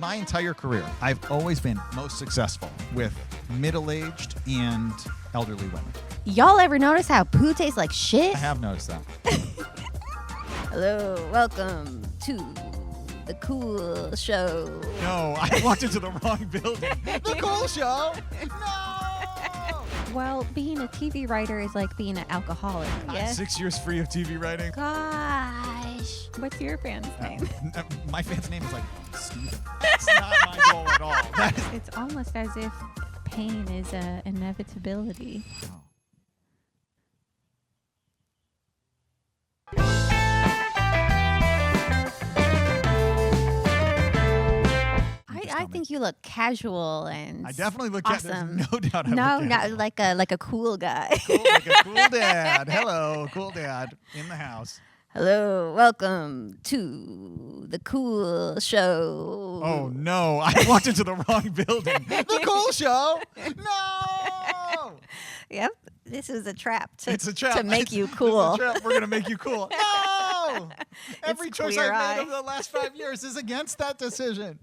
my entire career, I've always been most successful with middle-aged and elderly women. Y'all ever notice how poo tastes like shit? I have noticed that. Hello, welcome to the cool show. No, I walked into the wrong building. The cool show? No! Well, being a TV writer is like being an alcoholic. Yes. 6 years free of TV writing. Gosh. What's your fan's name? My fan's name is like Steven. That's not my goal at all. It's almost as if pain is an inevitability. Oh. I think you look casual and I definitely look awesome. There's no doubt I look not casual. like a cool guy. Cool, like a cool dad. Hello, cool dad in the house. Hello, welcome to the cool show. Oh no, I walked into the wrong building. The cool show? No! Yep, this is a trap It's a trap. to make you cool. It's a trap. We're gonna make you cool. No! Every choice Queer I've made Eye. over the last 5 years is against that decision.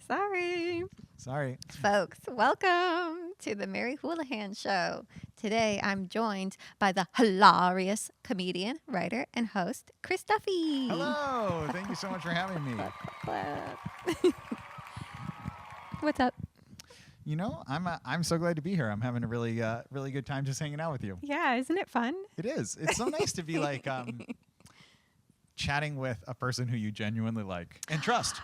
Sorry. Sorry. Folks, welcome to the Mary Houlihan Show. Today, I'm joined by the hilarious comedian, writer, and host, Chris Duffy. Hello. Thank you so much for having me. What's up? You know, I'm so glad to be here. I'm having a really good time just hanging out with you. Yeah, isn't it fun? It is. It's so nice to be like chatting with a person who you genuinely like and trust.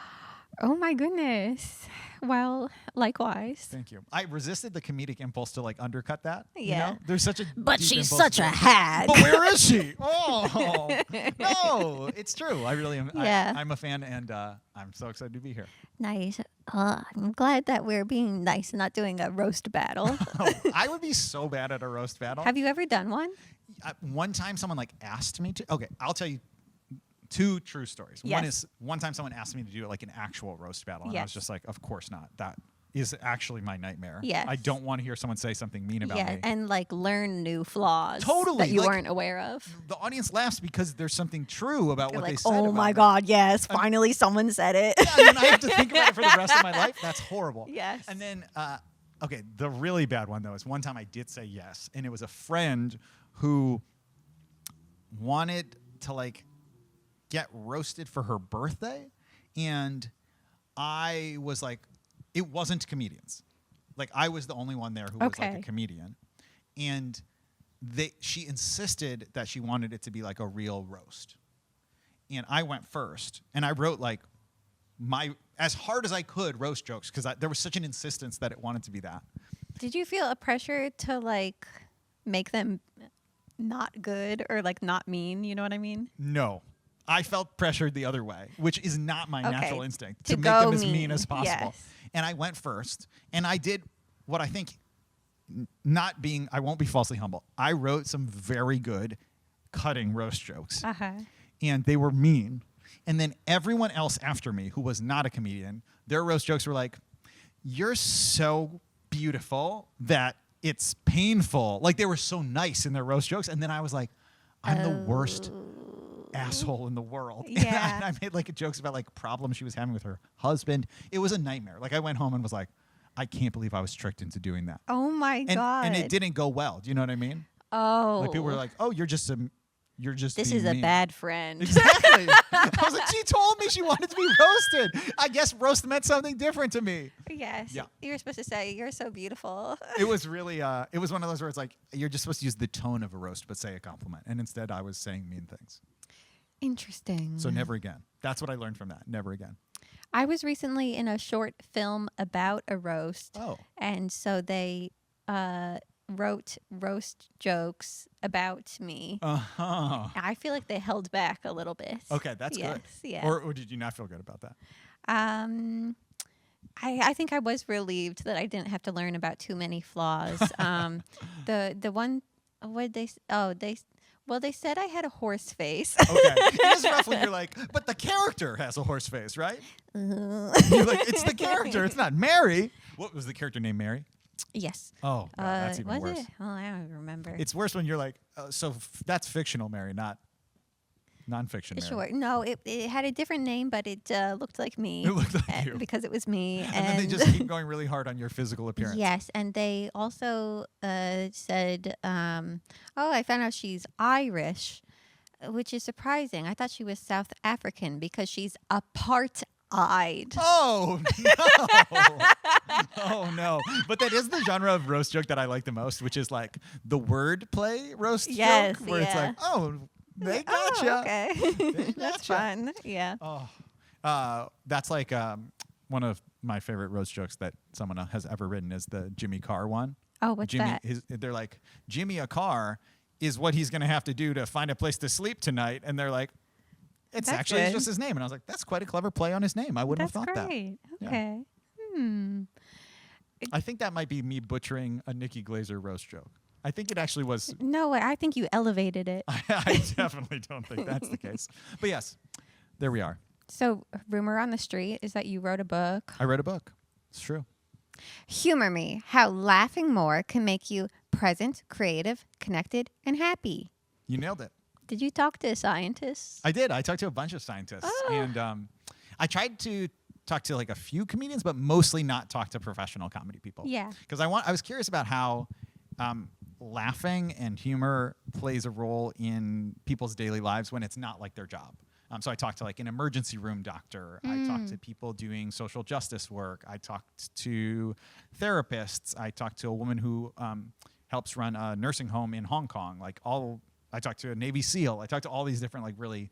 Oh my goodness. Well, likewise. Thank you. I resisted the comedic impulse to like undercut that. Yeah. You know? There's such a But deep she's impulse such to a be like, hag. But where is she? Oh no, it's true. I really am. Yeah. I'm a fan, and I'm so excited to be here. Nice. I'm glad that we're being nice and not doing a roast battle. Oh, I would be so bad at a roast battle. Have you ever done one? One time, someone like asked me to. Okay, I'll tell you. Two true stories. Yes. One time someone asked me to do like an actual roast battle, and I Yes. was just like, of course not. That is actually my nightmare. Yes. I don't want to hear someone say something mean about Yeah, me. and like learn new flaws Totally, that you like- weren't aware of. The audience laughs because there's something true about They're what they like, said. oh about my me. God, yes, finally someone said it. Yeah, and then I have to think about it for the rest of my life. That's horrible. Yes. And then, okay, the really bad one though is one time I did say yes, and it was a friend who wanted to like get roasted for her birthday, and I was like, it wasn't comedians. Like I was the only one there who was like Okay. a comedian, and she insisted that she wanted it to be like a real roast, and I went first, and I wrote like my as hard as I could roast jokes because there was such an insistence that it wanted to be that. Did you feel a pressure to like make them not good or like not mean? You know what I mean? No. I felt pressured the other way, which is not my Okay. natural instinct, To to make go them as mean mean. as possible. Yes. And I went first, and I did what I think, I won't be falsely humble. I wrote some very good cutting roast jokes, and they were mean. And then everyone else after me who was not a comedian, their roast jokes were like, you're so beautiful that it's painful. Like they were so nice in their roast jokes. And then I was like, I'm the worst asshole in the world. Yeah. And I made like jokes about like problems she was having with her husband. It was a nightmare. Like I went home and was like, I can't believe I was tricked into doing that. Oh my God. And it didn't go well. Do you know what I mean? Oh. Like people were like, oh, you're just this being is a mean. bad friend. Exactly. I was like, she told me she wanted to be roasted. I guess roast meant something different to me. Yes. Yeah. You were supposed to say, you're so beautiful. It was really, it was one of those where it's like, you're just supposed to use the tone of a roast, but say a compliment. And instead I was saying mean things. Interesting. So never again. That's what I learned from that. Never again. I was recently in a short film about a roast. Oh. And so they wrote roast jokes about me. Uh-huh. I feel like they held back a little bit. Okay, that's good. Yeah. Or did you not feel good about that? I think I was relieved that I didn't have to learn about too many flaws. The one, what they they said I had a horse face. Okay. It is rough when you're like, but the character has a horse face, right? You're like, it's the character. It's not Mary. What was the character named Mary? Yes. Oh, God, that's even was worse. it? Oh, I don't even remember. It's worse when you're like, that's fictional Mary, not nonfiction. Sure. No, it had a different name, but it looked like me. It looked like you. Because it was me. And then they just keep going really hard on your physical appearance. Yes, and they also said, I found out she's Irish, which is surprising. I thought she was South African because she's apart-eyed. Oh, no. Oh, no. But that is the genre of roast joke that I like the most, which is like the wordplay roast joke. Where it's like, they gotcha. Oh, okay. They That's gotcha. fun. Yeah. That's like one of my favorite roast jokes that someone has ever written is the Jimmy Carr one. Oh, what's that? They're like, Jimmy a car is what he's going to have to do to find a place to sleep tonight. And they're like, it's That's actually good. just his name. And I was like, that's quite a clever play on his name. I wouldn't have thought great. that. Okay. Yeah. I think that might be me butchering a Nikki Glaser roast joke. I think it actually was. No, I think you elevated it. I definitely don't think that's the case. But yes, there we are. So, rumor on the street is that you wrote a book. I read a book. It's true. Humor me. How laughing more can make you present, creative, connected, and happy. You nailed it. Did you talk to scientists? I did. I talked to a bunch of scientists. Oh. And I tried to talk to like a few comedians, but mostly not talk to professional comedy people. Yeah. Because I was curious about how laughing and humor plays a role in people's daily lives when it's not like their job. So I talked to like an emergency room doctor. I talked to people doing social justice work. I talked to therapists. I talked to a woman who helps run a nursing home in Hong Kong. I talked to a Navy SEAL. I talked to all these different like really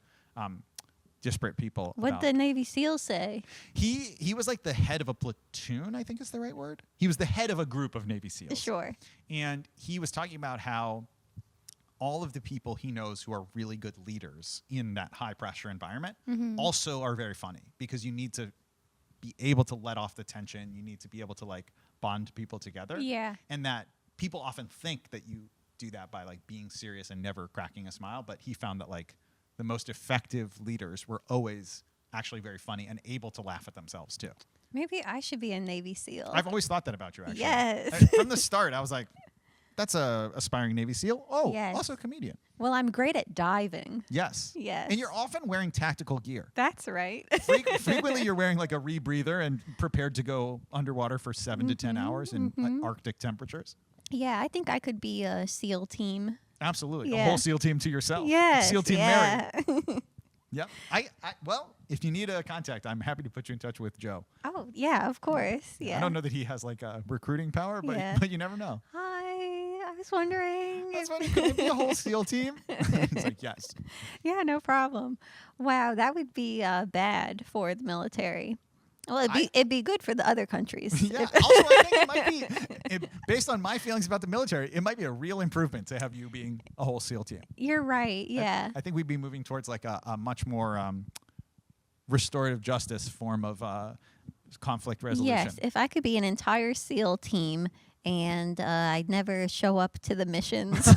disparate people. What'd the Navy SEAL say? He was like the head of a platoon, I think is the right word. He was the head of a group of Navy SEALs. Sure. And he was talking about how all of the people he knows who are really good leaders in that high pressure environment also are very funny because you need to be able to let off the tension. You need to be able to like bond people together. Yeah. And that people often think that you do that by like being serious and never cracking a smile. But he found that like the most effective leaders were always actually very funny and able to laugh at themselves too. Maybe I should be a Navy SEAL. I've always thought that about you, actually. Yes. From the start, I was like, that's a aspiring Navy SEAL. Oh, Yes. also a comedian. Well, I'm great at diving. Yes. Yes. And you're often wearing tactical gear. That's right. Frequently, you're wearing like a rebreather and prepared to go underwater for 7 to 10 hours in like, Arctic temperatures. Yeah, I think I could be a SEAL team. Absolutely. Yeah. A whole SEAL team to yourself. Yes. SEAL team yeah. Mary. Yep. Well, if you need a contact, I'm happy to put you in touch with Joe. Oh, yeah, of course. Yeah. I don't know that he has like a recruiting power, but, Yeah. but you never know. Hi, I was wondering. That's funny. Could it be a whole SEAL team? It's like, yes. Yeah, no problem. Wow, that would be bad for the military. Well, it'd be good for the other countries. Yeah. Also, I think it might be, based on my feelings about the military, it might be a real improvement to have you being a whole SEAL team. You're right. Yeah. I think we'd be moving towards like a much more restorative justice form of conflict resolution. Yes, if I could be an entire SEAL team and I'd never show up to the missions.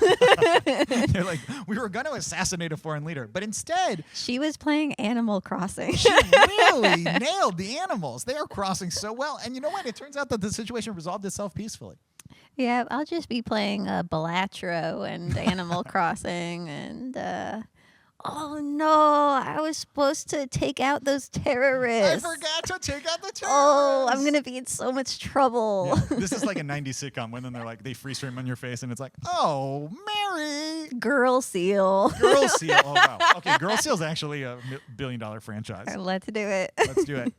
They're like, we were going to assassinate a foreign leader, but instead, She was playing Animal Crossing. she really nailed the animals. They are crossing so well. And you know what? It turns out that the situation resolved itself peacefully. Yeah, I'll just be playing Balatro and Animal Crossing and oh no, I was supposed to take out those terrorists. I forgot to take out the terrorists. Oh, I'm going to be in so much trouble. Yeah, this is like a 90s sitcom when then they're like, they freeze frame on your face and it's like, oh, Mary. Girl SEAL. Girl Seal. Oh, wow. Okay, Girl Seal's actually a billion-dollar franchise. Let's do it. Let's do it.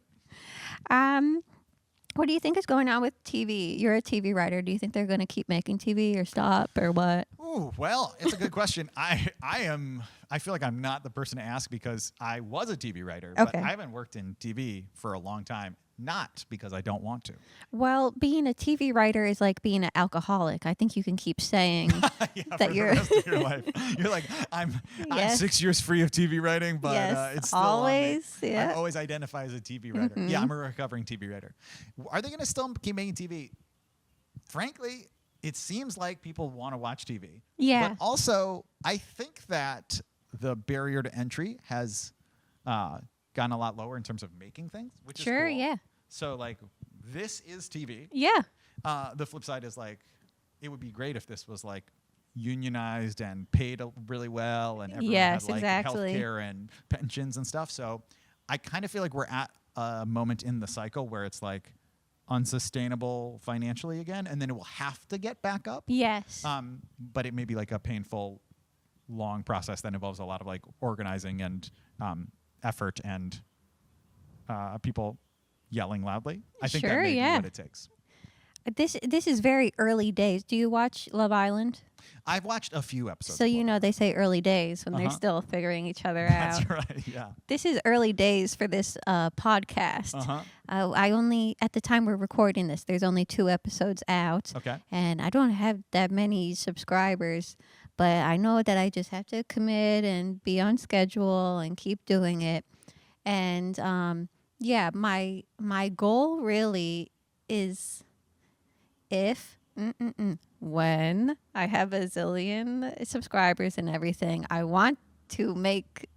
What do you think is going on with TV? You're a TV writer. Do you think they're going to keep making TV or stop or what? Ooh, well, it's a good question. I feel like I'm not the person to ask because I was a TV writer, but Okay. I haven't worked in TV for a long time. Not because I don't want to. Well, being a TV writer is like being an alcoholic. I think you can keep saying Yeah, that for you're the rest of your life. You're like, I'm Yes. 6 years free of TV writing, but Yes, it's still on me. always, yeah. I always identify as a TV writer. Yeah, I'm a recovering TV writer. Are they going to still keep making TV? Frankly, it seems like people want to watch TV. Yeah. But also, I think that the barrier to entry has gotten a lot lower in terms of making things, which Sure, is cool. yeah. So, like, this is TV. Yeah. The flip side is, like, it would be great if this was, like, unionized and paid really well, and everyone Yes, had like exactly. healthcare and pensions and stuff. So I kind of feel like we're at a moment in the cycle where it's like unsustainable financially again, and then it will have to get back up. Yes. But it may be like a painful, long process that involves a lot of like organizing and effort and people yelling loudly. I think that Sure, may be yeah. what it takes. This is very early days. Do you watch Love Island? I've watched a few episodes. So of you Love know Island. they say early days when they're Uh-huh. still figuring each other out. That's right. Yeah. This is early days for this podcast. Uh-huh. I only, at the time we're recording this, there's only 2 episodes out. Okay. And I don't have that many subscribers, but I know that I just have to commit and be on schedule and keep doing it. And yeah, my goal really is when I have a zillion subscribers and everything, I want to make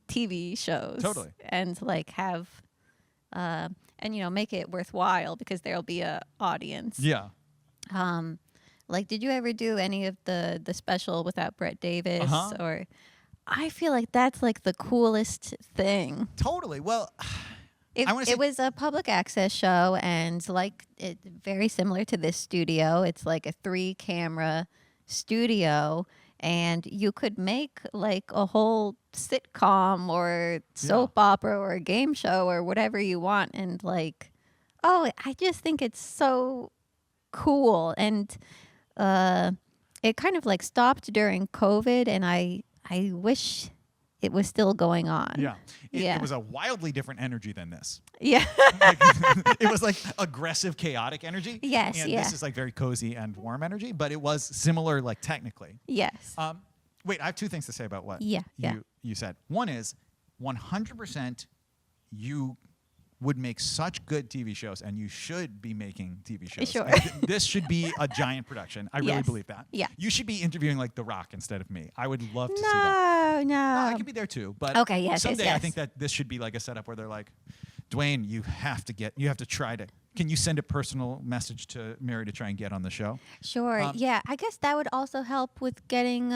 TV shows. Totally. And like have, and make it worthwhile because there'll be a audience. Yeah. Like, did you ever do any of the special without Brett Davis? Uh-huh. Or I feel like that's like the coolest thing. Totally. Well, It, I wanna say- it was a public access show, and like it very similar to this studio. It's like a 3-camera studio, and you could make like a whole sitcom or soap opera or a game show or whatever you want. And like, I just think it's so cool. And it kind of like stopped during COVID, and I wish it was still going on. yeah. Yeah. It was a wildly different energy than this. Yeah. Like, it was like aggressive, chaotic energy. Yes, And yeah. this is like very cozy and warm energy, but it was similar, like technically. Yes. Wait, I have 2 things to say about what Yeah, yeah. you said. One is 100% you would make such good TV shows, and you should be making TV shows. Sure. This should be a giant production. I really Yes. believe that. Yeah. You should be interviewing like The Rock instead of me. I would love to see that. No. I could be there too, but Okay, yes, yes, someday I yes. think that this should be like a setup where they're like, Dwayne, you have to try to. Can you send a personal message to Mary to try and get on the show? Sure. Yeah. I guess that would also help with getting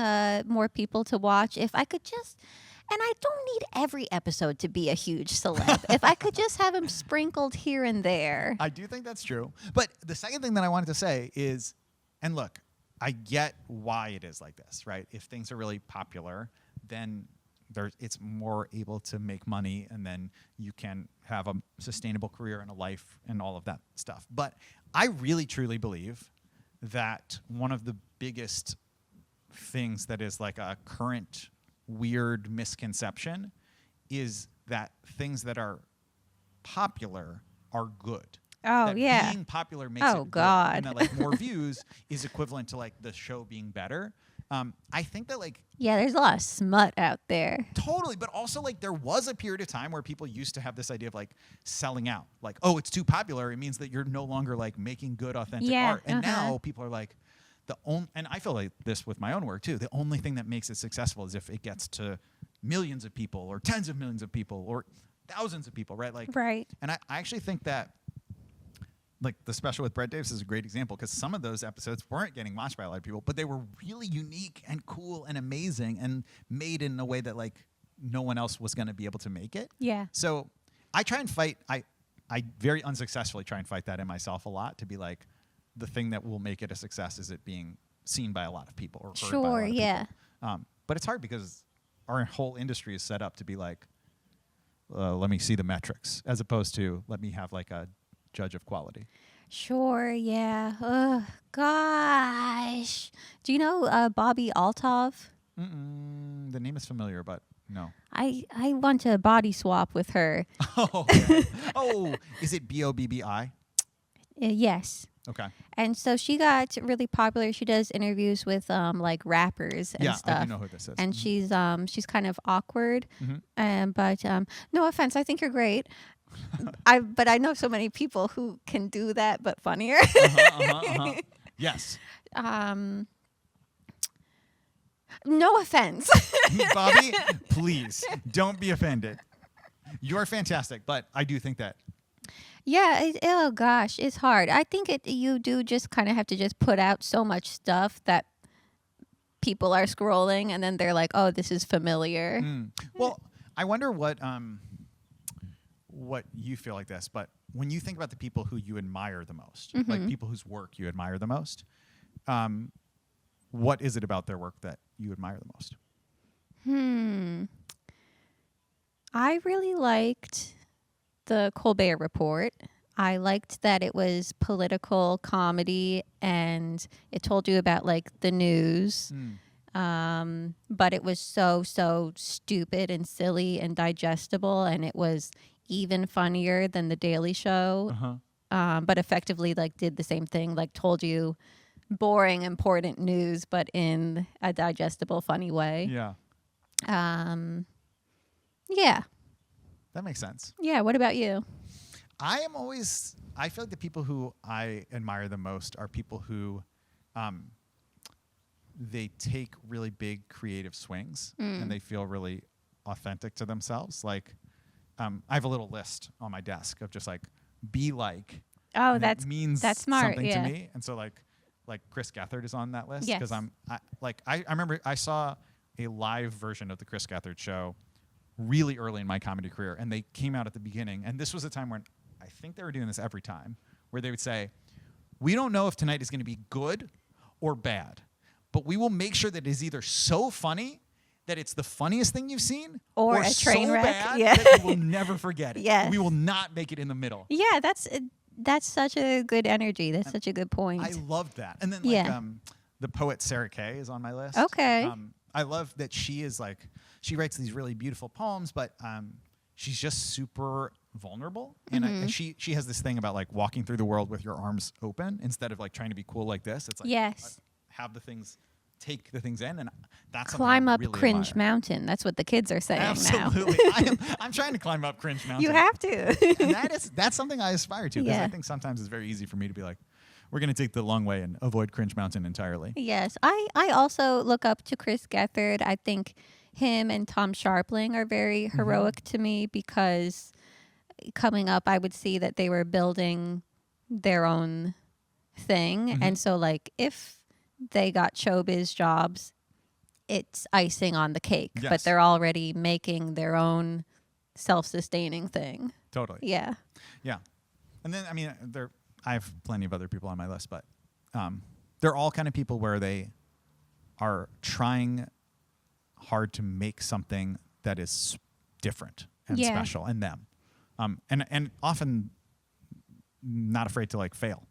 more people to watch. If I could just, and I don't need every episode to be a huge celeb. If I could just have them sprinkled here and there. I do think that's true. But the second thing that I wanted to say is, and look, I get why it is like this, right? If things are really popular, then it's more able to make money, and then you can have a sustainable career and a life and all of that stuff. But I really, truly believe that one of the biggest things that is like a current weird misconception is that things that are popular are good. Oh, that yeah. being popular makes Oh, it good, God. and that like more views is equivalent to like the show being better. I think that like Yeah, there's a lot of smut out there. totally, but also like there was a period of time where people used to have this idea of like selling out, like, oh, it's too popular, it means that you're no longer like making good authentic Yeah, art. And uh-huh. now people are like, and I feel like this with my own work too, the only thing that makes it successful is if it gets to millions of people or tens of millions of people or thousands of people, right? Like, Right. And I actually think that like the special with Brett Davis is a great example, because some of those episodes weren't getting watched by a lot of people, but they were really unique and cool and amazing and made in a way that like no one else was going to be able to make it. Yeah. So I try and fight. I very unsuccessfully try and fight that in myself a lot, to be like, the thing that will make it a success is it being seen by a lot of people or heard by a lot Sure, of yeah. people. But it's hard because our whole industry is set up to be like, let me see the metrics, as opposed to let me have like a judge of quality. Sure, yeah. Oh, gosh. Do you know Bobby Altov? The name is familiar, but no. I want to body swap with her. Oh, is it BOBBI? Yes. Okay. And so she got really popular. She does interviews with like rappers and Yeah, stuff. I do know who this is. And she's kind of awkward. Mhm. But no offense, I think you're great. But I know so many people who can do that, but funnier. Yes. No offense. Bobby, please don't be offended. You are fantastic, but I do think that. Yeah. Oh gosh, it's hard. I think you do just kind of have to just put out so much stuff that people are scrolling and then they're like, oh, this is familiar. Well, I wonder what you feel like this, but when you think about the people who you admire the most, like people whose work you admire the most, what is it about their work that you admire the most? I really liked the Colbert Report. I liked that it was political comedy and it told you about like the news. But it was so stupid and silly and digestible, and it was even funnier than The Daily Show. But effectively like did the same thing, like told you boring, important news, but in a digestible, funny way. Yeah. Yeah. That makes sense. Yeah. What about you? I feel like the people who I admire the most are people who they take really big creative swings and they feel really authentic to themselves. Like, I have a little list on my desk of just like, be like. Oh, that's smart. Something yeah. to me. And so like Chris Gethard is on that list. Yes. Because I remember I saw a live version of the Chris Gethard show really early in my comedy career, and they came out at the beginning, and this was a time when I think they were doing this every time, where they would say, we don't know if tonight is going to be good or bad, but we will make sure that it is either so funny that it's the funniest thing you've seen, or a train so wreck bad that you will never forget it. Yes. We will not make it in the middle. Yeah, that's such a good energy. That's such a good point. I loved that. And then the poet Sarah Kay is on my list. Okay. I love that she is like, she writes these really beautiful poems, but she's just super vulnerable. And she has this thing about like walking through the world with your arms open instead of like trying to be cool like this. It's like, yes, take the things in, and that's climb up really cringe admire. mountain. That's what the kids are saying Absolutely. now. I'm trying to climb up cringe mountain. You have to. And that's something I aspire to, because Yeah. I think sometimes it's very easy for me to be like, we're going to take the long way and avoid cringe mountain entirely. Yes, I also look up to Chris Gethard. I think him and Tom Sharpling are very heroic to me, because coming up, I would see that they were building their own thing. And so like if they got showbiz jobs, it's icing on the cake, Yes. but they're already making their own self-sustaining thing. Totally. Yeah. Yeah. And then, I mean, I have plenty of other people on my list, but they're all kind of people where they are trying hard to make something that is different and special in them. And often not afraid to like fail,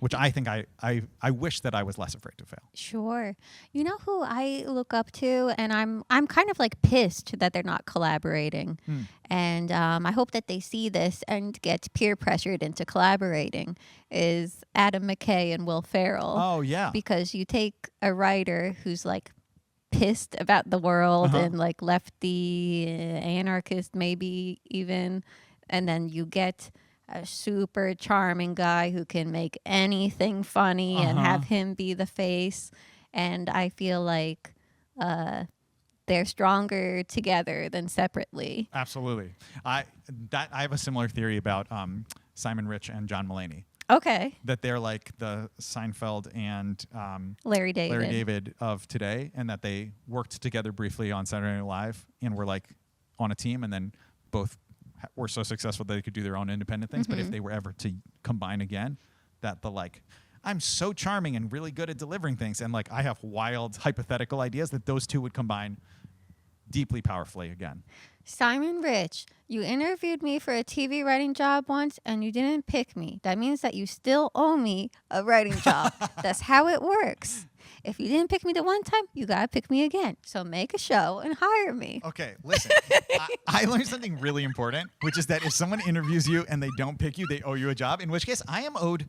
which I think I wish that I was less afraid to fail. Sure. You know who I look up to, and I'm kind of like pissed that they're not collaborating. And I hope that they see this and get peer pressured into collaborating, is Adam McKay and Will Ferrell. Oh, yeah. Because you take a writer who's like pissed about the world and like lefty anarchist maybe even, and then you get a super charming guy who can make anything funny and have him be the face. And I feel like they're stronger together than separately. Absolutely. I have a similar theory about Simon Rich and John Mulaney. Okay. That they're like the Seinfeld and Larry David of today, and that they worked together briefly on Saturday Night Live and were like on a team, and then both were so successful that they could do their own independent things. But if they were ever to combine again, that the like, I'm so charming and really good at delivering things, and like I have wild hypothetical ideas, that those two would combine deeply powerfully again. Simon Rich, you interviewed me for a TV writing job once and you didn't pick me. That means that you still owe me a writing job. That's how it works. If you didn't pick me the one time, you got to pick me again. So make a show and hire me. Okay, listen. I learned something really important, which is that if someone interviews you and they don't pick you, they owe you a job, in which case I am owed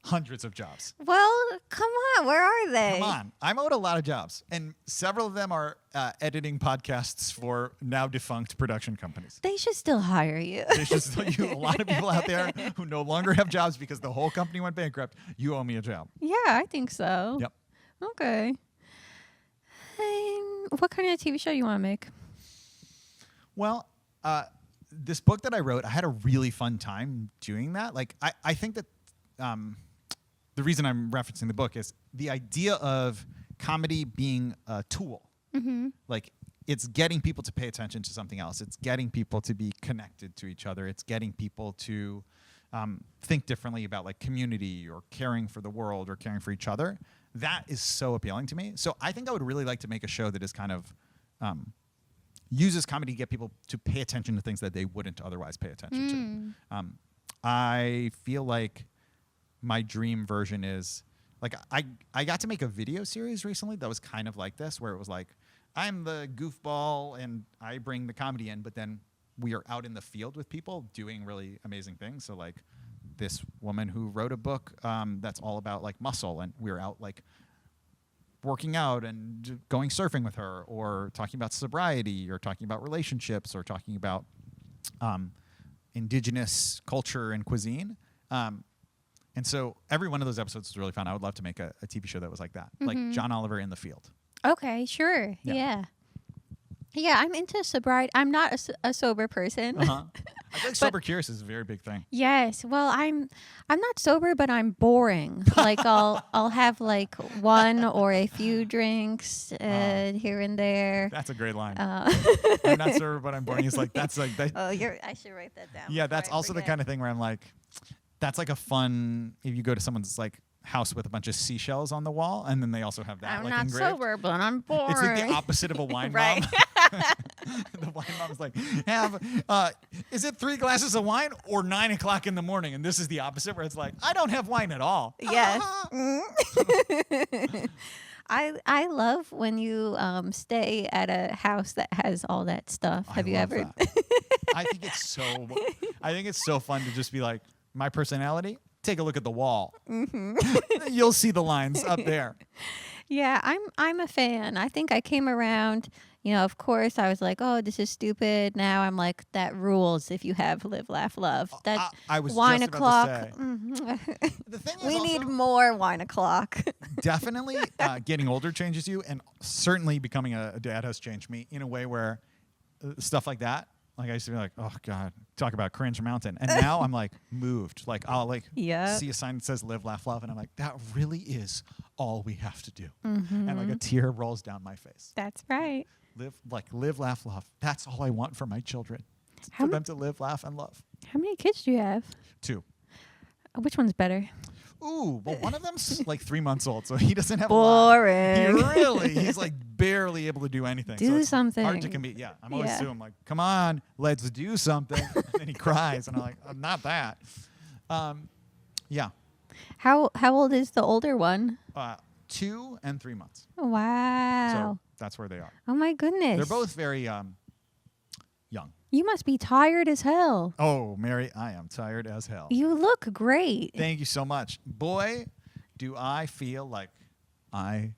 hundreds of jobs. Well, come on. Where are they? Come on. I'm owed a lot of jobs, and several of them are editing podcasts for now defunct production companies. They should still hire you. They should still, a lot of people out there who no longer have jobs because the whole company went bankrupt. You owe me a job. Yeah, I think so. Yep. Okay. What kind of TV show you want to make? Well, this book that I wrote, I had a really fun time doing that. Like, I think that the reason I'm referencing the book is the idea of comedy being a tool. Like, it's getting people to pay attention to something else. It's getting people to be connected to each other. It's getting people to think differently about like community or caring for the world or caring for each other. That is so appealing to me. So I think I would really like to make a show that is kind of uses comedy to get people to pay attention to things that they wouldn't otherwise pay attention to. I feel like my dream version is like I got to make a video series recently that was kind of like this, where it was like, I'm the goofball and I bring the comedy in, but then we are out in the field with people doing really amazing things. So like this woman who wrote a book that's all about like muscle, and we were out like working out and going surfing with her, or talking about sobriety, or talking about relationships, or talking about indigenous culture and cuisine. And so every one of those episodes was really fun. I would love to make a TV show that was like that, like John Oliver in the field. Okay, sure. Yeah. Yeah, I'm into sobriety. I'm not a sober person. I feel like sober curious is a very big thing. Yes. Well, I'm not sober, but I'm boring. Like I'll have like one or a few drinks here and there. That's a great line. I'm not sober, but I'm boring. It's like that's like that. Oh, I should write that down. Yeah, that's also the kind of thing where I'm like, that's like a fun. If you go to someone's like house with a bunch of seashells on the wall, and then they also have that I'm like not engraved. sober, but I'm boring. It's like the opposite of a wine Right. mom. The wine mom's like, is it 3 glasses of wine or 9 o'clock in the morning? And this is the opposite, where it's like, I don't have wine at all. Yes. I love when you stay at a house that has all that stuff. Have you ever? I think it's so fun to just be like, my personality. Take a look at the wall. You'll see the lines up there. Yeah, I'm a fan. I think I came around, of course I was like, oh, this is stupid. Now I'm like, that rules if you have live, laugh, love. That I was wine just o'clock. about to say. The thing is we also, need more wine o'clock. Definitely getting older changes you, and certainly becoming a dad has changed me in a way where stuff like that. Like I used to be like, oh God, talk about cringe mountain. And now I'm like moved. Like I'll like see a sign that says live, laugh, love. And I'm like, that really is all we have to do. And like a tear rolls down my face. That's right. Live, laugh, love. That's all I want for my children. For them to live, laugh, and love. How many kids do you have? 2. Which one's better? Ooh, well, one of them's like 3 months old, so he doesn't have boring. A lot. He's like barely able to do anything. Do so something. Hard to compete. Yeah, I'm always I'm like, come on, let's do something. And then he cries, and I'm like, I'm not that. Yeah. How old is the older one? 2 and 3 months. Wow. So that's where they are. Oh my goodness. They're both very young. You must be tired as hell. Oh, Mary, I am tired as hell. You look great. Thank you so much. Boy, do I feel like I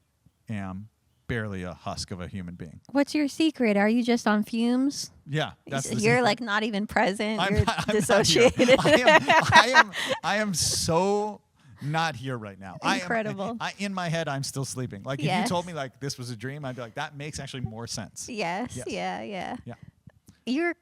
am barely a husk of a human being. What's your secret? Are you just on fumes? Yeah. You're like not even present. I'm You're dissociated. I am so not here right now. Incredible. In my head, I'm still sleeping. Like if you told me like this was a dream, I'd be like, that makes actually more sense. Yes. Yeah. Yeah. You're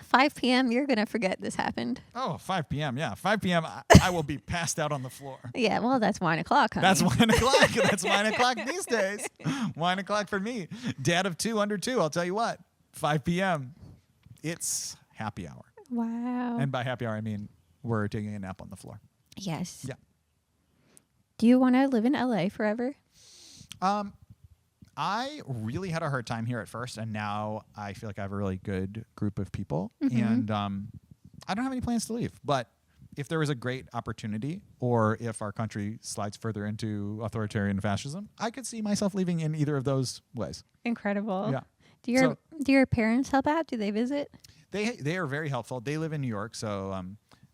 5 p.m. You're gonna forget this happened. Oh, 5 p.m. Yeah, 5 p.m. I will be passed out on the floor. Yeah, well, that's wine o'clock, honey. That's wine o'clock. That's wine o'clock these days. Wine o'clock for me. Dad of 2 under 2. I'll tell you what. 5 p.m. It's happy hour. Wow. And by happy hour, I mean we're taking a nap on the floor. Yes. Yeah. Do you want to live in LA forever? I really had a hard time here at first, and now I feel like I have a really good group of people, and I don't have any plans to leave. But if there was a great opportunity, or if our country slides further into authoritarian fascism, I could see myself leaving in either of those ways. Incredible. Yeah. Do your parents help out? Do they visit? They are very helpful. They live in New York, so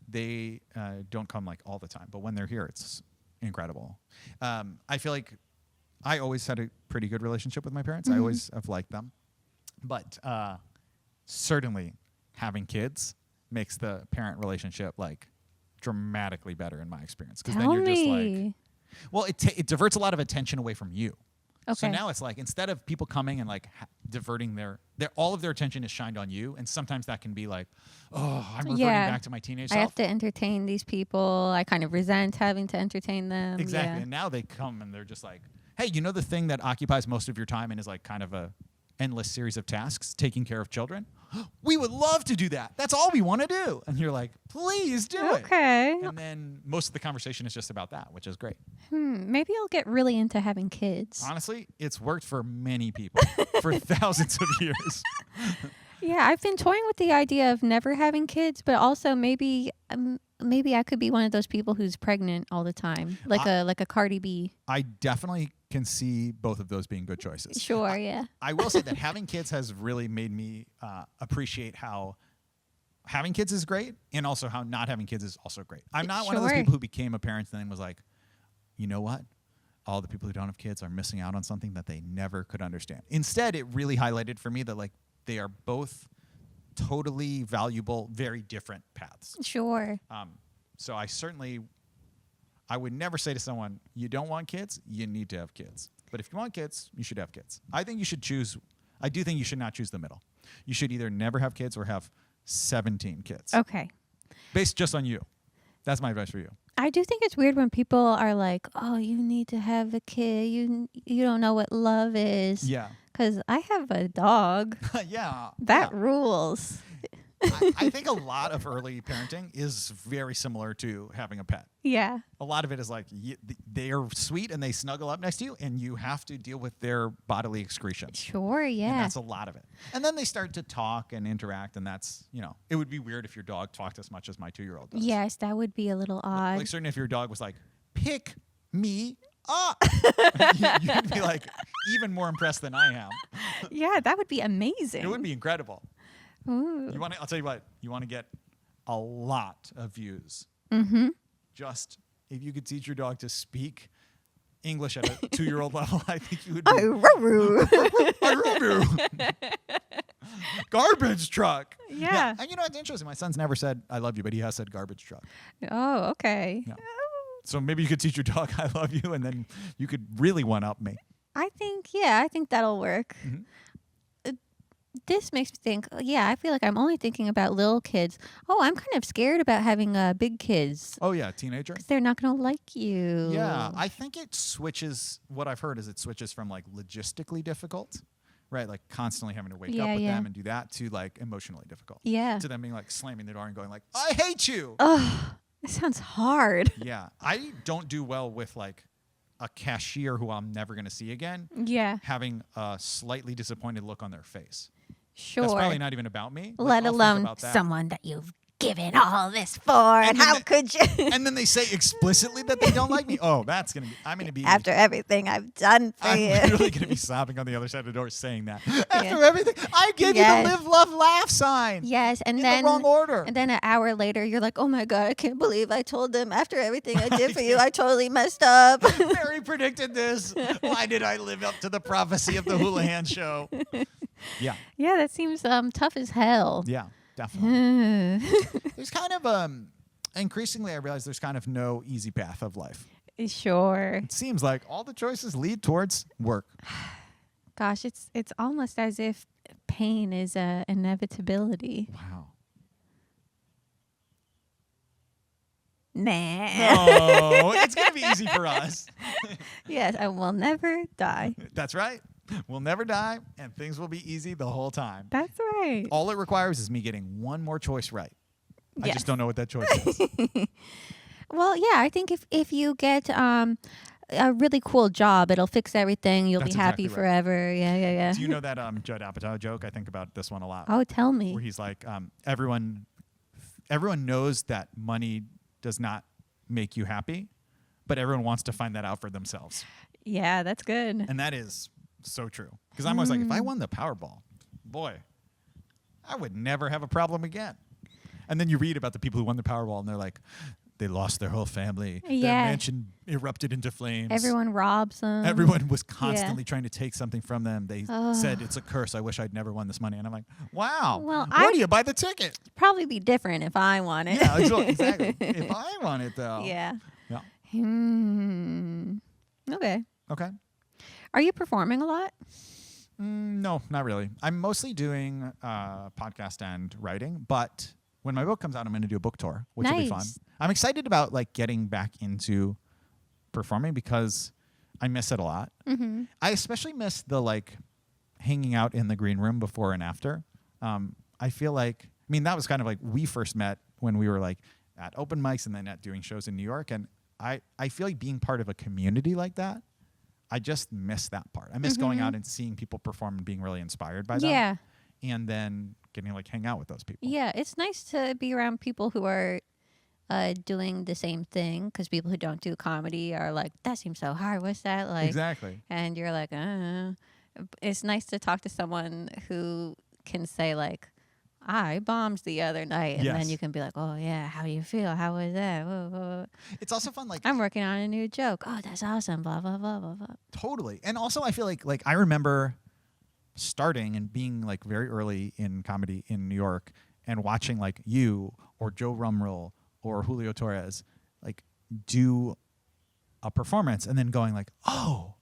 they don't come like all the time. But when they're here, it's incredible. I feel like I always had a pretty good relationship with my parents. I always have liked them. But certainly having kids makes the parent relationship like dramatically better in my experience. Because then you're just like, well, it diverts a lot of attention away from you. Okay. So now it's like instead of people coming and like diverting their all of their attention is shined on you, and sometimes that can be like, oh, I'm reverting back to my teenage self. I have to entertain these people. I kind of resent having to entertain them. Exactly. Yeah. And now they come and they're just like, hey, you know the thing that occupies most of your time and is like kind of a endless series of tasks, taking care of children? We would love to do that. That's all we want to do. And you're like, please do it. Okay. And then most of the conversation is just about that, which is great. Maybe I'll get really into having kids. Honestly, it's worked for many people for thousands of years. Yeah, I've been toying with the idea of never having kids, but also maybe I could be one of those people who's pregnant all the time, like a Cardi B. I definitely can see both of those being good choices. Sure, yeah. I will say that having kids has really made me appreciate how having kids is great and also how not having kids is also great. I'm not one of those people who became a parent and then was like, you know what? All the people who don't have kids are missing out on something that they never could understand. Instead, it really highlighted for me that like they are both totally valuable, very different paths. Sure. So I would never say to someone, you don't want kids, you need to have kids. But if you want kids, you should have kids. I think you should choose. I do think you should not choose the middle. You should either never have kids or have 17 kids. Okay. Based just on you. That's my advice for you. I do think it's weird when people are like, oh, you need to have a kid. You don't know what love is. Yeah. Because I have a dog. Yeah. That rules. I think a lot of early parenting is very similar to having a pet. Yeah. A lot of it is like they are sweet and they snuggle up next to you and you have to deal with their bodily excretions. Sure, yeah. And that's a lot of it. And then they start to talk and interact and that's, it would be weird if your dog talked as much as my 2-year-old does. Yes, that would be a little odd. Like certainly if your dog was like, pick me up, you'd be like even more impressed than I am. Yeah, that would be amazing. It would be incredible. Ooh. I'll tell you what, you want to get a lot of views. Mm-hmm. Just if you could teach your dog to speak English at a 2-year-old level, I think you would be garbage truck. Yeah. And it's interesting. My son's never said I love you, but he has said garbage truck. Oh, okay. Yeah. So maybe you could teach your dog I love you and then you could really one-up me. I think that'll work. Mm-hmm. This makes me think, I feel like I'm only thinking about little kids. Oh, I'm kind of scared about having big kids. Oh, yeah, teenager? Because they're not going to like you. Yeah, I think it switches, what I've heard is it switches from like logistically difficult, right? Like constantly having to wake up with them and do that to like emotionally difficult. Yeah. To them being like slamming the door and going like, I hate you. Oh, that sounds hard. Yeah, I don't do well with like a cashier who I'm never going to see again. Yeah. Having a slightly disappointed look on their face. Sure. That's probably not even about me. Let alone someone that you've given all this for. And how could you? And then they say explicitly that they don't like me. Oh, I'm going to be. After everything I've done for you. I'm literally going to be sobbing on the other side of the door saying that. After everything, I gave you the live, love, laugh sign. Yes, and then. In the wrong order. And then an hour later, you're like, oh my God, I can't believe I told them after everything I did for you, I totally messed up. Mary predicted this. Why did I live up to the prophecy of the Houlihan show? Yeah. Yeah, that seems tough as hell. Yeah, definitely. There's kind of increasingly I realize there's kind of no easy path of life. Sure. It seems like all the choices lead towards work. Gosh, it's almost as if pain is a inevitability. Wow. Nah. No, it's going to be easy for us. Yes, I will never die. That's right. We'll never die, and things will be easy the whole time. That's right. All it requires is me getting one more choice right. I just don't know what that choice is. Well, yeah, I think if you get a really cool job, it'll fix everything. You'll be happy forever. Yeah. Do you know that Judd Apatow joke? I think about this one a lot. Oh, tell me. Where he's like, everyone knows that money does not make you happy, but everyone wants to find that out for themselves. Yeah, that's good. And that is so true. Because I'm always like, if I won the Powerball, boy, I would never have a problem again. And then you read about the people who won the Powerball, and they're like, they lost their whole family. Yeah. Their mansion erupted into flames. Everyone robs them. Everyone was constantly trying to take something from them. They said, it's a curse. I wish I'd never won this money. And I'm like, wow. Well, where do you buy the ticket? Probably be different if I won it. Yeah, exactly. If I won it, though. Yeah. Yeah. Okay. Okay. Are you performing a lot? No, not really. I'm mostly doing podcast and writing, but when my book comes out, I'm going to do a book tour, which will be fun. I'm excited about like getting back into performing because I miss it a lot. Mm-hmm. I especially miss the like hanging out in the green room before and after. I feel like, I mean, that was kind of like we first met when we were like at open mics and then at doing shows in New York. And I feel like being part of a community like that, I just miss that part. I miss going out and seeing people perform and being really inspired by them. Yeah. And then getting to like hang out with those people. Yeah, it's nice to be around people who are doing the same thing, because people who don't do comedy are like, that seems so hard. What's that like? Exactly. And you're like, It's nice to talk to someone who can say like, I bombed the other night, and then you can be like, oh yeah, how do you feel? How was that? Whoa, whoa. It's also fun. Like I'm working on a new joke. Oh, that's awesome. Blah blah blah blah blah. Totally. And also I feel like I remember starting and being like very early in comedy in New York and watching like you or Joe Rumrill or Julio Torres like do a performance and then going like, oh,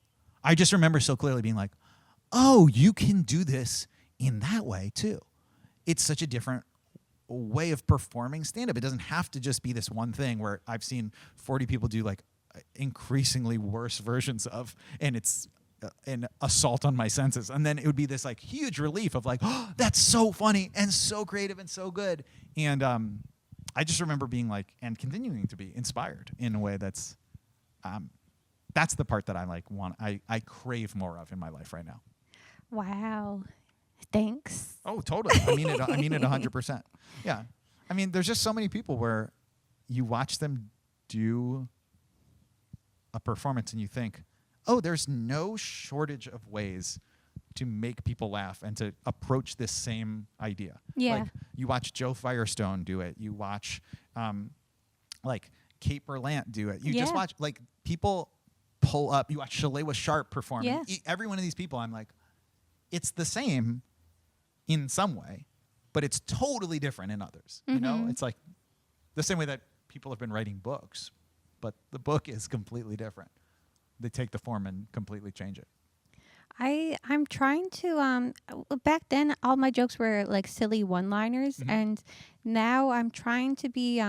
I just remember so clearly being like, oh, you can do this in that way too. It's such a different way of performing stand-up. It doesn't have to just be this one thing where I've seen 40 people do like increasingly worse versions of, and it's an assault on my senses. And then it would be this like huge relief of like, oh, that's so funny and so creative and so good. And I just remember being like, and continuing to be inspired in a way that's the part that I like I crave more of in my life right now. Wow. Thanks. Oh, totally. I mean it 100%. Yeah. I mean, there's just so many people where you watch them do a performance and you think, oh, there's no shortage of ways to make people laugh and to approach this same idea. Yeah. Like you watch Joe Firestone do it. You watch like Kate Berlant do it. You just watch like people pull up. You watch Shalewa Sharp perform. Yeah. Every one of these people, I'm like, it's the same in some way, but it's totally different in others. You know, it's like the same way that people have been writing books, but the book is completely different. They take the form and completely change it. I'm trying to back then all my jokes were like silly one-liners, and now I'm trying to be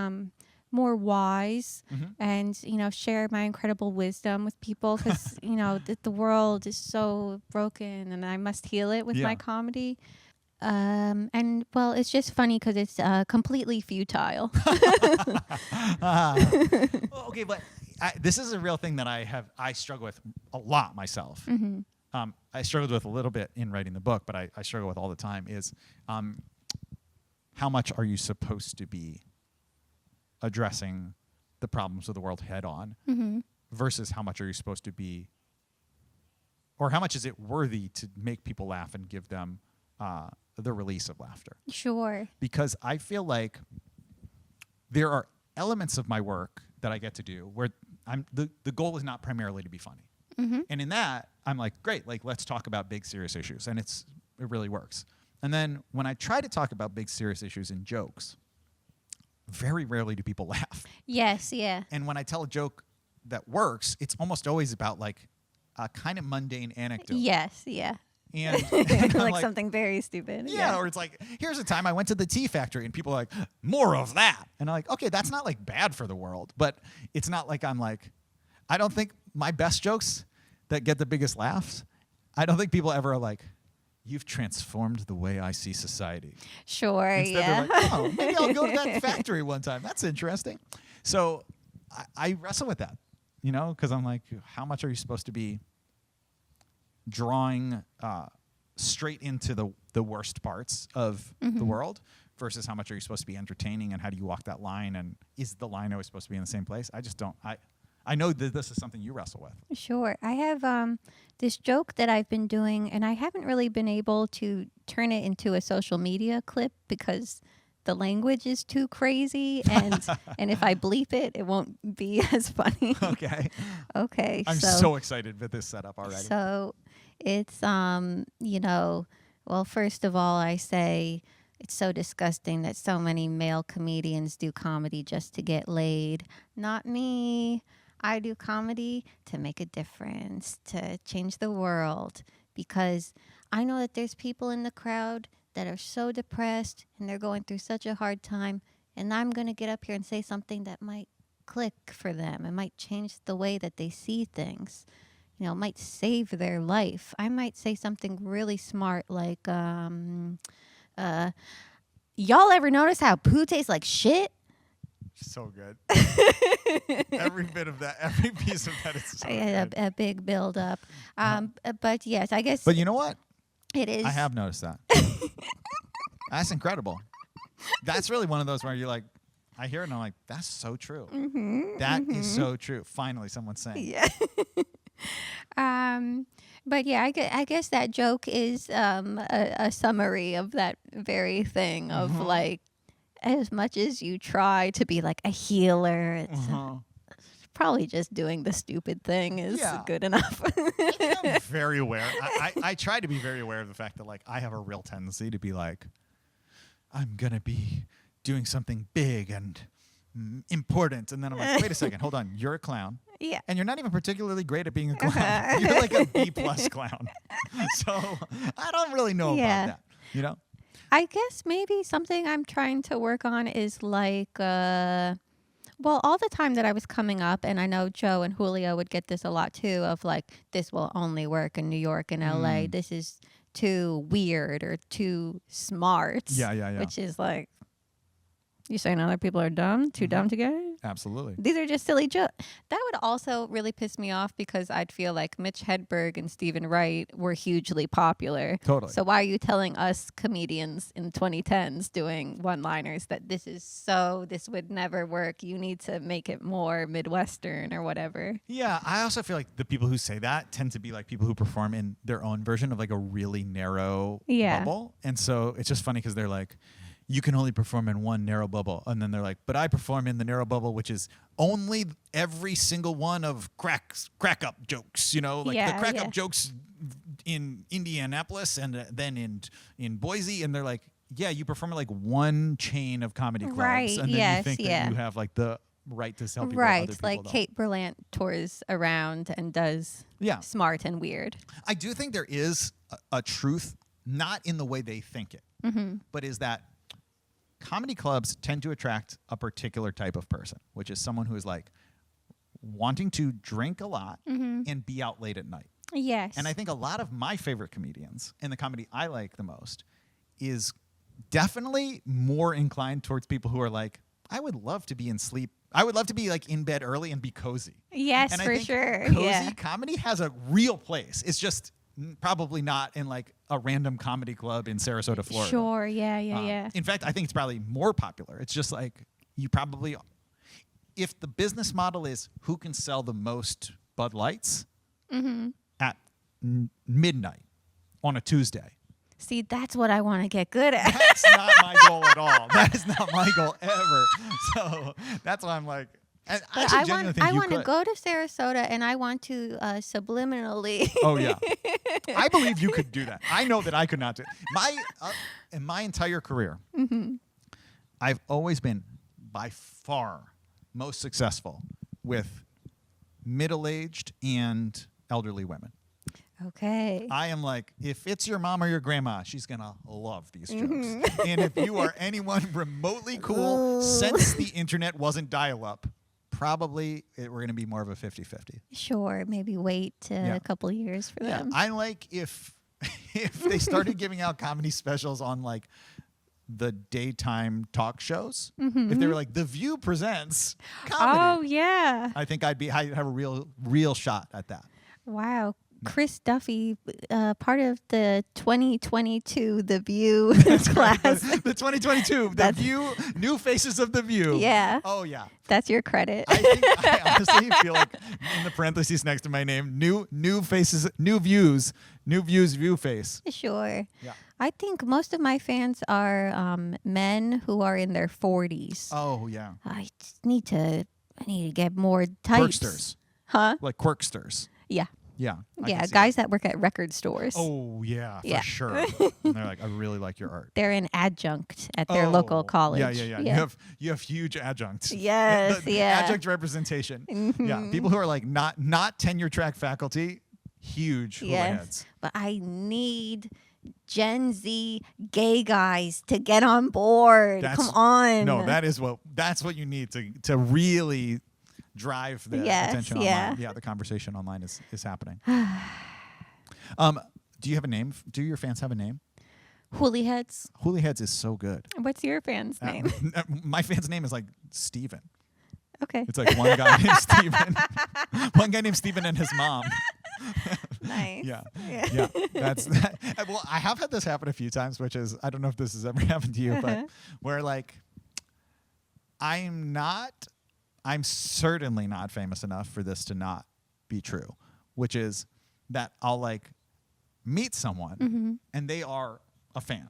more wise and share my incredible wisdom with people, because the world is so broken and I must heal it with my comedy. And well, it's just funny because it's completely futile. Okay, but this is a real thing that I struggle with a lot myself. I struggled with a little bit in writing the book, but I struggle with all the time is how much are you supposed to be addressing the problems of the world head on versus how much are you supposed to be, or how much is it worthy to make people laugh and give them the release of laughter? Sure. Because I feel like there are elements of my work that I get to do where the goal is not primarily to be funny. And in that, I'm like, great, like let's talk about big serious issues, and it really works. And then when I try to talk about big serious issues in jokes, very rarely do people laugh. Yes, yeah. And when I tell a joke that works, it's almost always about like a kind of mundane anecdote. Yes, yeah. And like something very stupid. Yeah, or it's like, here's a time I went to the tea factory and people are like, more of that. And I'm like, okay, that's not like bad for the world, but it's not like I'm like, I don't think my best jokes that get the biggest laughs, I don't think people ever are like, you've transformed the way I see society. Sure, Instead they're like, oh, maybe I'll go to that factory one time. That's interesting. So I wrestle with that, because I'm like, how much are you supposed to be drawing straight into the worst parts of the world versus how much are you supposed to be entertaining, and how do you walk that line, and is the line always supposed to be in the same place? I just don't. I know that this is something you wrestle with. Sure. I have this joke that I've been doing, and I haven't really been able to turn it into a social media clip because the language is too crazy, and and if I bleep it, it won't be as funny. Okay. Okay. I'm so excited with this setup already. So it's well, first of all, I say it's so disgusting that so many male comedians do comedy just to get laid. Not me. I do comedy to make a difference, to change the world, because I know that there's people in the crowd that are so depressed and they're going through such a hard time, and I'm going to get up here and say something that might click for them. It might change the way that they see things. might save their life. I might say something really smart like, y'all ever notice how poo tastes like shit? So good. Every bit of that, every piece of that is so good. A big build up. But yes, I guess. But you know what? It is. I have noticed that. That's incredible. That's really one of those where you're like, I hear it and I'm like, that's so true. That is so true. Finally, someone's saying. Yeah. But yeah, I guess that joke is a summary of that very thing of like, as much as you try to be like a healer, it's probably just doing the stupid thing is good enough. I'm very aware. I try to be very aware of the fact that like I have a real tendency to be like, I'm going to be doing something big and important. And then I'm like, wait a second, hold on. You're a clown. Yeah. And you're not even particularly great at being a clown. You're like a B+ clown. So I don't really know about that, you know? I guess maybe something I'm trying to work on is like, all the time that I was coming up, and I know Joe and Julio would get this a lot too, of like, this will only work in New York and LA. This is too weird or too smart. Yeah. Which is like, you saying other people are dumb? Too dumb to get it? Absolutely. These are just silly jokes. That would also really piss me off because I'd feel like Mitch Hedberg and Stephen Wright were hugely popular. Totally. So why are you telling us comedians in 2010s doing one-liners that this would never work? You need to make it more Midwestern or whatever. Yeah, I also feel like the people who say that tend to be like people who perform in their own version of like a really narrow bubble. And so it's just funny because they're like, you can only perform in one narrow bubble. And then they're like, but I perform in the narrow bubble, which is only every single one of crack up jokes, you know, like the crack up jokes in Indianapolis and then in Boise. And they're like, yeah, you perform at like one chain of comedy clubs. Right. And then you think that you have like the right to tell people right. other people Like don't. Kate Berlant tours around and does smart and weird. I do think there is a truth, not in the way they think it, but is that comedy clubs tend to attract a particular type of person, which is someone who is like wanting to drink a lot and be out late at night. Yes. And I think a lot of my favorite comedians and the comedy I like the most is definitely more inclined towards people who are like, I would love to be in sleep. I would love to be like in bed early and be cozy. Yes, and for I think sure. Cozy comedy has a real place. It's just probably not in like a random comedy club in Sarasota, Florida. Sure, yeah. In fact, I think it's probably more popular. It's just like you probably, if the business model is who can sell the most Bud Lights at midnight on a Tuesday. See, that's what I want to get good at. That's not my goal at all. That is not my goal ever. So that's why I'm like, and I want to go to Sarasota and I want to subliminally. Oh yeah, I believe you could do that. I know that I could not do it. In my entire career, I've always been by far most successful with middle-aged and elderly women. Okay. I am like, if it's your mom or your grandma, she's going to love these jokes. And if you are anyone remotely cool, since the internet wasn't dial-up, probably we're going to be more of a 50-50. Sure. Maybe wait a couple of years for them. I like if they started giving out comedy specials on like the daytime talk shows. If they were like, The View presents comedy. Oh, yeah. I think I'd have a real shot at that. Wow. Chris Duffy, part of the 2022 The View class. The 2022 The View, New Faces of The View. Yeah. Oh yeah. That's your credit. I honestly feel like in the parentheses next to my name, new faces, new views, view face. Sure. Yeah. I think most of my fans are men who are in their 40s. Oh yeah. I need to get more types. Quirksters. Huh? Like quirksters. Yeah. Yeah. Yeah, guys that work at record stores. Oh, yeah, for sure. And they're like, I really like your art. They're an adjunct at their local college. Yeah. You have huge adjuncts. Yes, the adjunct representation. Yeah, people who are like not tenure track faculty, huge heads. But I need Gen Z gay guys to get on board. Come on. No, that's what you need to really drive the Yes, attention yeah. online. Yeah, the conversation online is happening. Do you have a name? Do your fans have a name? Houliheads. Houliheads is so good. What's your fan's name? My fan's name is like Steven. Okay. It's like one guy named Steven. One guy named Steven and his mom. Nice. Yeah. That's that. Well, I have had this happen a few times, which is, I don't know if this has ever happened to you, but where like I'm certainly not famous enough for this to not be true, which is that I'll like meet someone and they are a fan.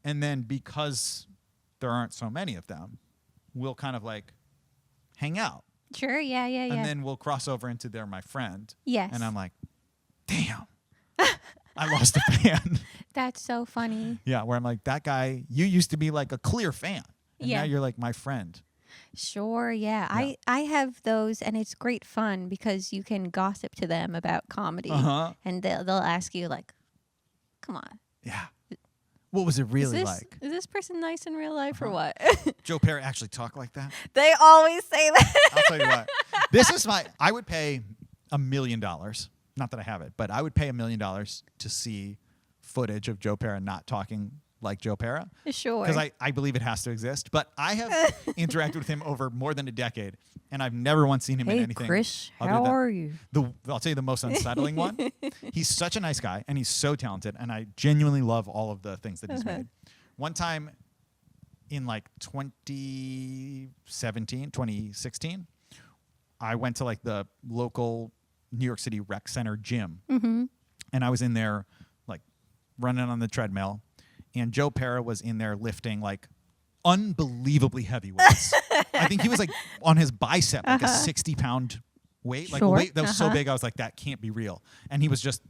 And then because there aren't so many of them, we'll kind of like hang out. Sure, yeah. And then we'll cross over into they're my friend. Yes. And I'm like, damn, I lost a fan. That's so funny. Yeah, where I'm like, that guy, you used to be like a clear fan. And now you're like my friend. Sure, yeah. I have those, and it's great fun because you can gossip to them about comedy. And they'll ask you, like, come on. Yeah. What was it really like? Is this person nice in real life or what? Joe Perry actually talk like that? They always say that. I'll tell you what. I would pay $1 million. Not that I have it, but I would pay $1 million to see footage of Joe Pera not talking like Joe Pera. Sure. Because I believe it has to exist. But I have interacted with him over more than a decade, and I've never once seen him in anything. Hey, Chris, how are you? I'll tell you the most unsettling one. He's such a nice guy, and he's so talented, and I genuinely love all of the things that he's made. One time in like 2016, I went to like the local New York City rec center gym, and I was in there like running on the treadmill, and Joe Pera was in there lifting like unbelievably heavy weights. I think he was like on his bicep, like a 60-pound weight, like a weight that was so big I was like, that can't be real. And he was just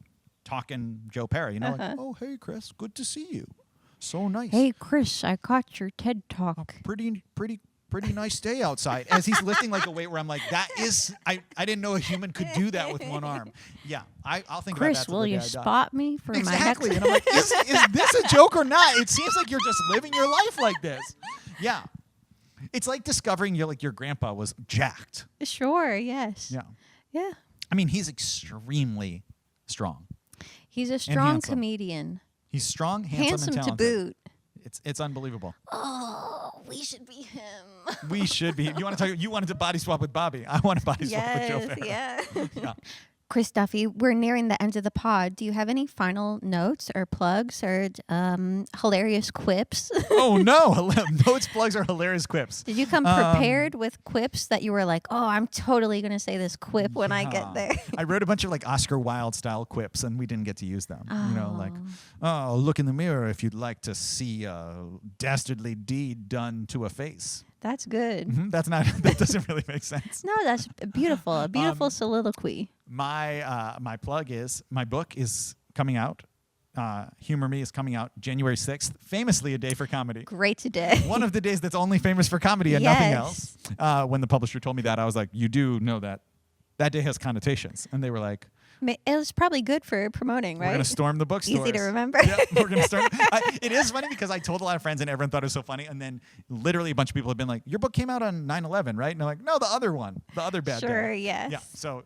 talking Joe Pera, you know, like, oh, hey, Chris, good to see you. So nice. Hey, Chris, I caught your TED Talk. Pretty nice day outside. As he's lifting like a weight where I'm like, that is, I didn't know a human could do that with one arm. Yeah, I'll think Chris, about that. will you spot me for my next? Exactly. And I'm like, is this a joke or not? It seems like you're just living your life like this. Yeah. It's like discovering your grandpa was jacked. Sure, yes. Yeah. Yeah. I mean, he's extremely strong. He's a strong comedian. He's strong, handsome and talented. To boot. It's unbelievable. Oh, we should be him. We should be. You wanted to body swap with Bobby. I want to body swap with Joe Pera. Yeah. Yeah. Chris Duffy, we're nearing the end of the pod. Do you have any final notes or plugs or hilarious quips? Oh, no. Notes, plugs, or hilarious quips. Did you come prepared with quips that you were like, oh, I'm totally going to say this quip when I get there? I wrote a bunch of like Oscar Wilde style quips, and we didn't get to use them. You know, like, oh, look in the mirror if you'd like to see a dastardly deed done to a face. That's good. That doesn't really make sense. No, that's beautiful. A beautiful soliloquy. My plug is my book is coming out. Humor Me is coming out January 6th. Famously a day for comedy. Great today. One of the days that's only famous for comedy and nothing else. When the publisher told me that, I was like, you do know that day has connotations. And they were like, it was probably good for promoting, right? We're going to storm the bookstores. Easy to remember. Yep, we're going to storm. It is funny because I told a lot of friends and everyone thought it was so funny. And then literally a bunch of people have been like, your book came out on 9/11, right? And I'm like, no, the other one. The other bad day. Sure, yes. Yeah, so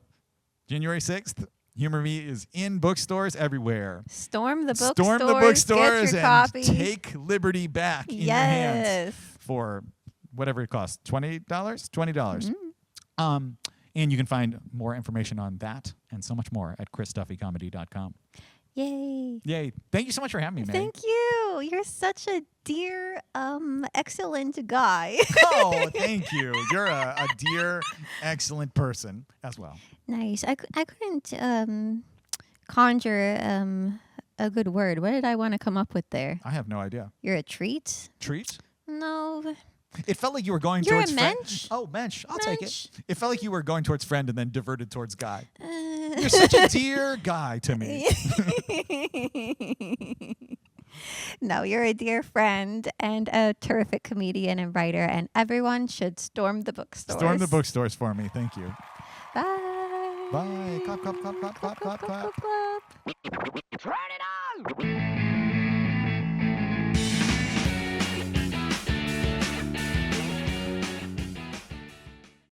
January 6th, Humor Me is in bookstores everywhere. Storm the bookstores get your and copy. take liberty back in your hands for whatever it costs. $20? $20. And you can find more information on that and so much more at chrisduffycomedy.com. Yay. Yay. Thank you so much for having me, May. Thank you. You're such a dear, excellent guy. Oh, thank you. You're a dear, excellent person as well. Nice. I couldn't conjure a good word. What did I want to come up with there? I have no idea. You're a treat? Treat? No. It felt like you were going You're towards a mensch? Oh, mensch. I'll take it. It felt like you were going towards friend and then diverted towards guy. You're You're such a dear guy to me. No, you're a dear friend and a terrific comedian and writer, and everyone should storm the bookstores. Storm the bookstores for me. Thank you. Bye. Bye. Clap, clap, clap, clap, clap, clap, clap. Turn it on!